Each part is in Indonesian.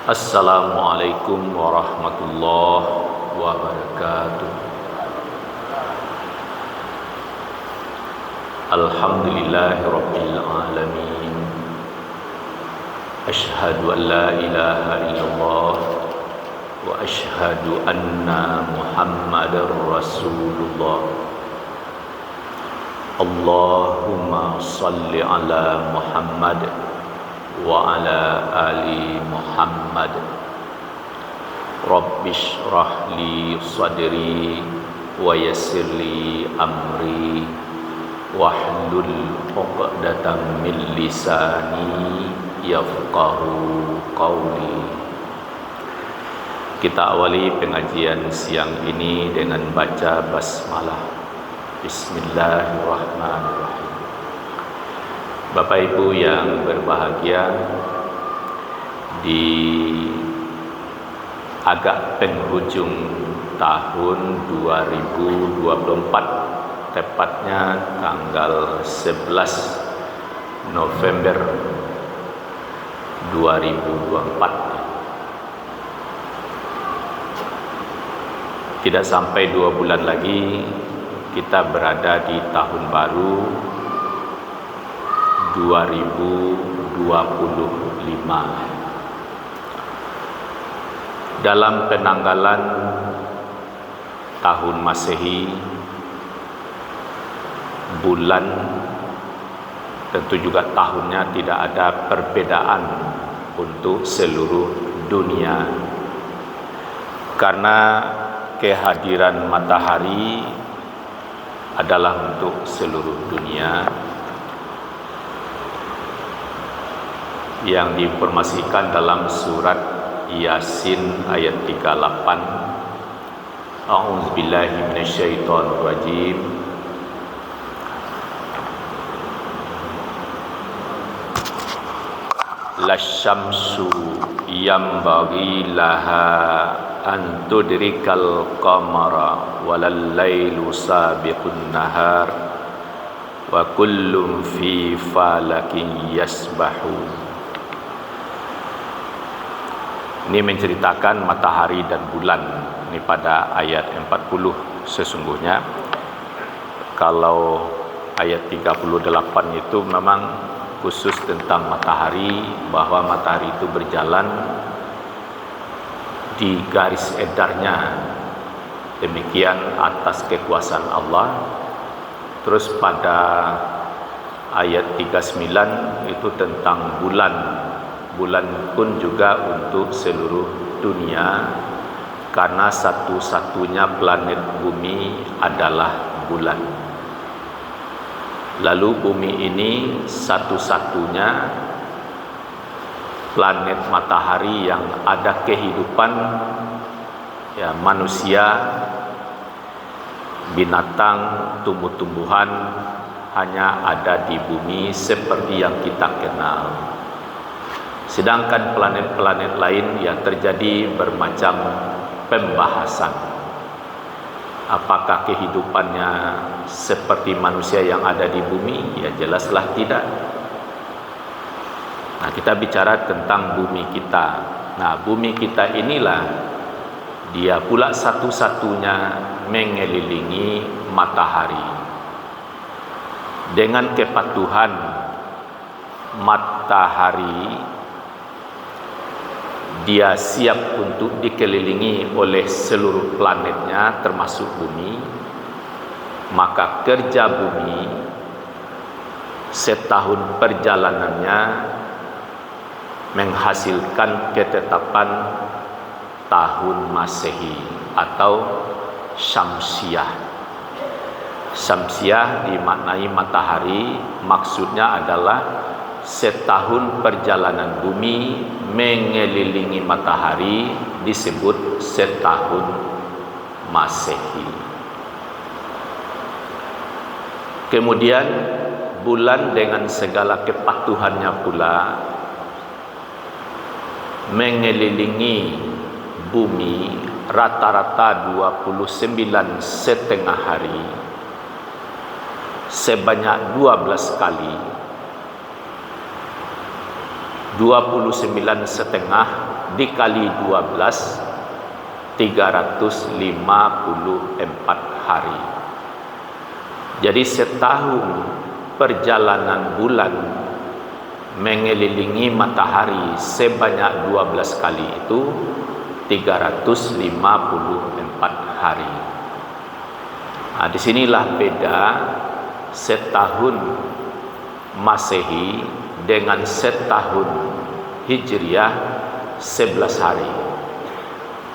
Assalamualaikum warahmatullahi wabarakatuh. Alhamdulillahirabbil alamin. Asyhadu an la ilaha illallah wa asyhadu anna Muhammadar Rasulullah. Allahumma salli ala Muhammad wa ala ali Muhammad. Rabbi shrah li sadri wa yassir li amri wahlul 'uqdatam min lisani yafqahu qawli. Kita awali pengajian siang ini dengan baca basmalah. Bismillahirrahmanirrahim. Bapak Ibu yang berbahagia, di agak penghujung tahun 2024, tepatnya tanggal 11 November 2024. Tidak sampai 2 bulan lagi kita berada di tahun baru 2025. Dalam penanggalan tahun Masehi, bulan tentu juga tahunnya tidak ada perbedaan untuk seluruh dunia, karena kehadiran matahari adalah untuk seluruh dunia, yang diinformasikan dalam surat Yasin ayat 38. A'udzubillahi minasyaitonirrajim. Lasyamsu yambaghi laha an tudrikal qamara walal lailu sabiqun nahar wa kullum fi falakin yasbahu. Ini menceritakan matahari dan bulan. Ini pada ayat 40 sesungguhnya. Kalau ayat 38 itu memang khusus tentang matahari, bahwa matahari itu berjalan di garis edarnya, demikian atas kekuasaan Allah. Terus pada ayat 39 itu tentang bulan. Bulan pun juga untuk seluruh dunia, karena satu-satunya planet bumi adalah bulan. Lalu bumi ini satu-satunya planet matahari yang ada kehidupan, ya, manusia, binatang, tumbuh-tumbuhan hanya ada di bumi seperti yang kita kenal. Sedangkan planet-planet lain yang terjadi bermacam pembahasan. Apakah kehidupannya seperti manusia yang ada di bumi? Ya jelaslah tidak. Nah, kita bicara tentang bumi kita. Nah, bumi kita inilah dia pula satu-satunya mengelilingi matahari. Dengan kepatuhan matahari, dia siap untuk dikelilingi oleh seluruh planetnya termasuk bumi, maka kerja bumi setahun perjalanannya menghasilkan ketetapan tahun Masehi atau Syamsiah. Syamsiah dimaknai matahari, maksudnya adalah setahun perjalanan bumi mengelilingi matahari disebut setahun Masehi. Kemudian bulan dengan segala kepatuhannya pula mengelilingi bumi rata-rata 29,5 hari sebanyak 12 kali. 29,5 dikali 12, 354 hari. Jadi setahun perjalanan bulan mengelilingi matahari sebanyak 12 kali itu 354 hari. Nah, disinilah beda setahun Masehi dengan setahun Hijriah 11 hari.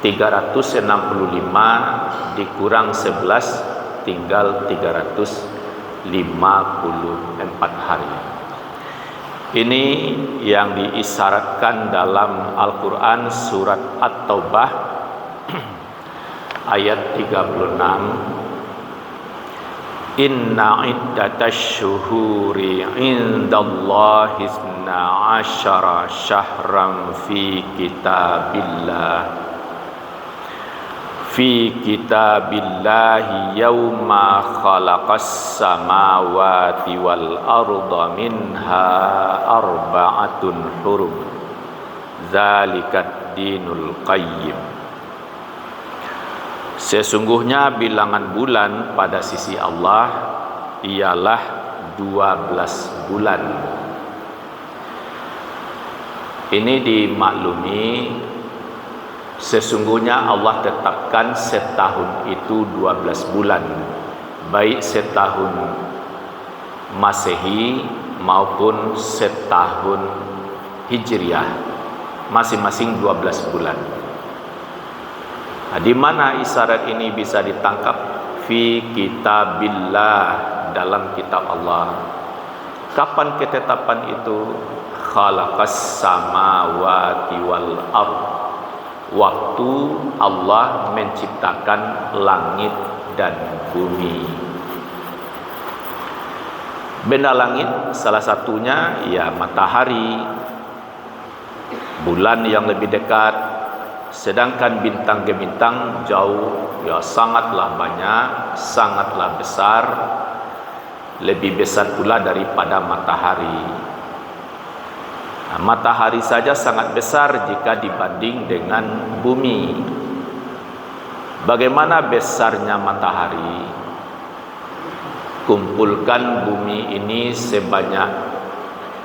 365 dikurang 11 tinggal 354 hari. Ini yang diisyaratkan dalam Al-Quran surat At-Taubah ayat 36. Inna iddatash syuhuri indallahi 12 syahran fi kitabillahi yawma khalaqas samawati wal arda minha arba'atun hurum dzalikat dinul qayyim. Sesungguhnya bilangan bulan pada sisi Allah ialah 12 bulan. Ini dimaklumi, sesungguhnya Allah tetapkan setahun itu 12 bulan, baik setahun Masehi maupun setahun Hijriah, masing-masing 12 bulan. Nah, di mana isyarat ini bisa ditangkap? Fi kitabillah, dalam kitab Allah. Kapan ketetapan itu? Khalaqas samawati wal ard, waktu Allah menciptakan langit dan bumi. Benda langit salah satunya ya matahari, bulan yang lebih dekat. Sedangkan bintang ke bintang jauh, ya sangatlah banyak, sangatlah besar, lebih besar pula daripada matahari. Nah, matahari saja sangat besar jika dibanding dengan bumi. Bagaimana besarnya matahari? Kumpulkan bumi ini sebanyak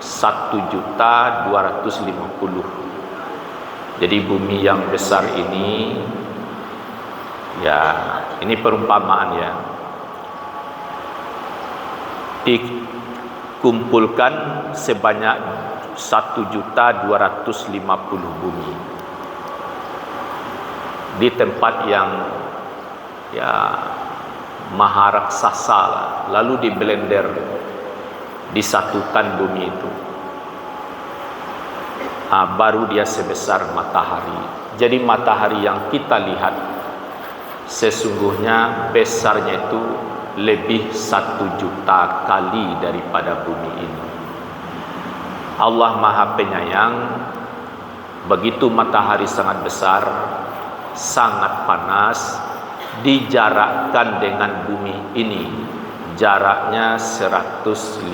1.250.000. Jadi bumi yang besar ini, ya ini perumpamaan ya, dikumpulkan sebanyak 1.250.000 bumi di tempat yang ya maha raksasa, lalu diblender, disatukan bumi itu. Baru dia sebesar matahari. Jadi matahari yang kita lihat sesungguhnya besarnya itu lebih 1 juta kali daripada bumi ini. Allah Maha Penyayang. Begitu matahari sangat besar, sangat panas, dijarakkan dengan bumi ini, jaraknya 150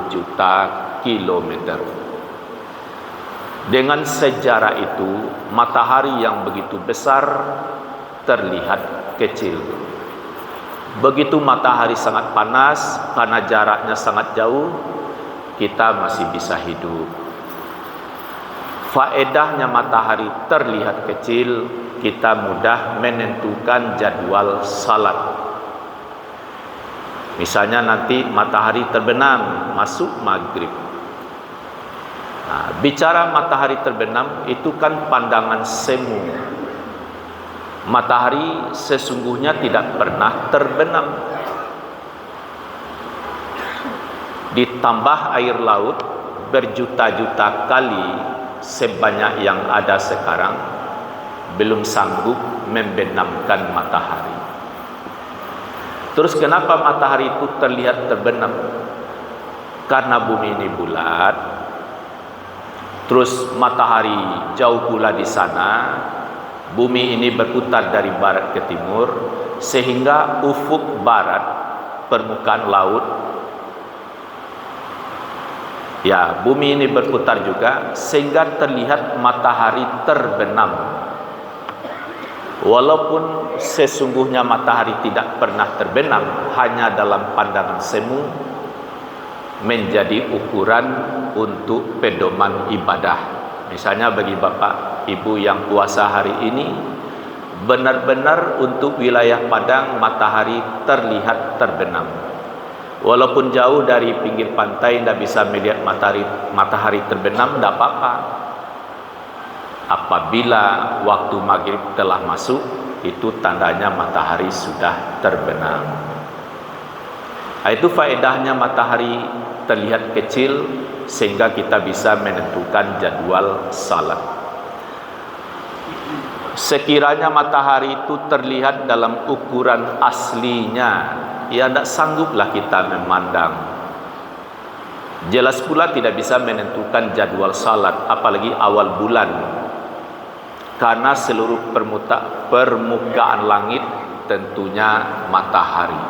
juta kilometer. Dengan sejarah itu, matahari yang begitu besar terlihat kecil. Begitu matahari sangat panas, karena jaraknya sangat jauh, kita masih bisa hidup. Faedahnya matahari terlihat kecil, kita mudah menentukan jadwal salat. Misalnya nanti matahari terbenam, masuk maghrib. Nah, bicara matahari terbenam itu kan pandangan semu. Matahari sesungguhnya tidak pernah terbenam. Ditambah air laut berjuta-juta kali sebanyak yang ada sekarang, belum sanggup membenamkan matahari. Terus kenapa matahari itu terlihat terbenam? Karena bumi ini bulat, terus matahari jauh pula di sana, bumi ini berputar dari barat ke timur, sehingga ufuk barat, permukaan laut Ya, bumi ini berputar juga sehingga terlihat matahari terbenam. Walaupun sesungguhnya matahari tidak pernah terbenam, hanya dalam pandangan semu menjadi ukuran untuk pedoman ibadah. Misalnya bagi bapak ibu yang puasa hari ini, benar-benar untuk wilayah Padang matahari terlihat terbenam. Walaupun jauh dari pinggir pantai tidak bisa melihat matahari terbenam, tidak apa-apa. Apabila waktu maghrib telah masuk, itu tandanya matahari sudah terbenam. Itu faedahnya matahari terlihat kecil sehingga kita bisa menentukan jadwal salat. Sekiranya matahari itu terlihat dalam ukuran aslinya, ya tidak sangguplah kita memandang. Jelas pula tidak bisa menentukan jadwal salat, apalagi awal bulan, karena seluruh permukaan langit tentunya matahari.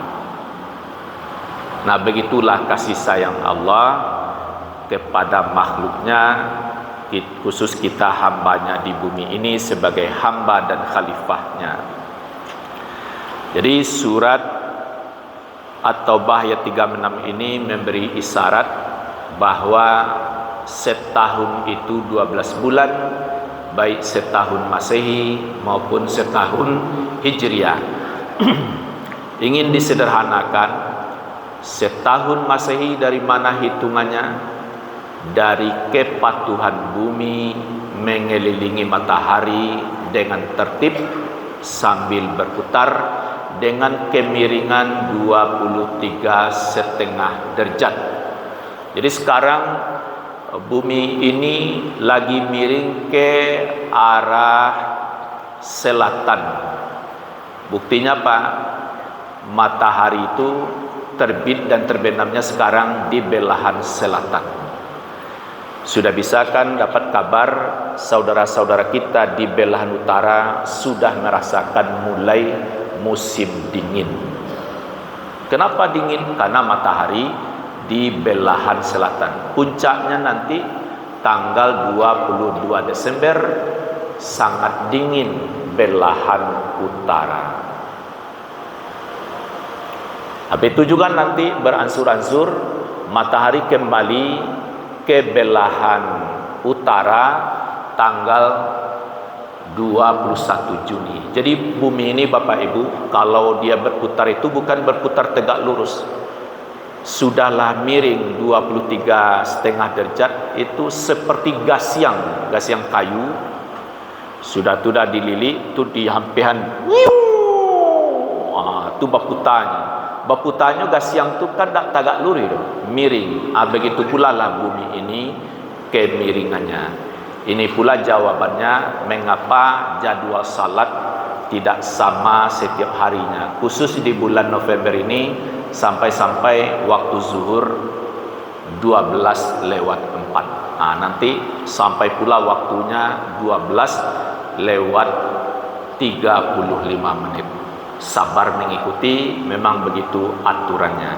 Nah, begitulah kasih sayang Allah kepada makhluknya, khusus kita hambanya di bumi ini sebagai hamba dan khalifahnya. Jadi surat At-Taubah ayat 36 ini memberi isyarat bahwa setahun itu 12 bulan, baik setahun Masehi maupun setahun Hijriah. Ingin disederhanakan, setahun Masehi dari mana hitungannya? Dari kepatuhan bumi mengelilingi matahari dengan tertib sambil berputar dengan kemiringan 23,5 derajat. Jadi sekarang bumi ini lagi miring ke arah selatan. Buktinya Pak, matahari itu terbit dan terbenamnya sekarang di belahan selatan. Sudah bisa kan dapat kabar saudara-saudara kita di belahan utara sudah merasakan mulai musim dingin. Kenapa dingin? Karena matahari di belahan selatan. Puncaknya nanti tanggal 22 Desember sangat dingin belahan utara. Habis itu juga nanti beransur-ansur matahari kembali ke belahan utara tanggal 21 Juni. Jadi bumi ini Bapak Ibu, kalau dia berputar itu bukan berputar tegak lurus. Sudahlah miring 23,5 derajat, itu seperti gas yang kayu. Sudah dililit, itu dihampihan. Itu berputarnya. Berputarnya gas yang itu kan tak tagak lurus, miring. Begitu pula lah bumi ini kemiringannya. Ini pula jawabannya mengapa jadwal salat tidak sama setiap harinya. Khusus di bulan November ini sampai waktu zuhur 12:04. Nanti sampai pula waktunya 12:35 menit. Sabar mengikuti, memang begitu aturannya.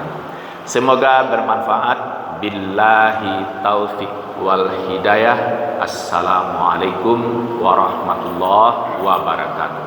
Semoga bermanfaat. Billahi taufiq wal hidayah. Assalamualaikum warahmatullahi wabarakatuh.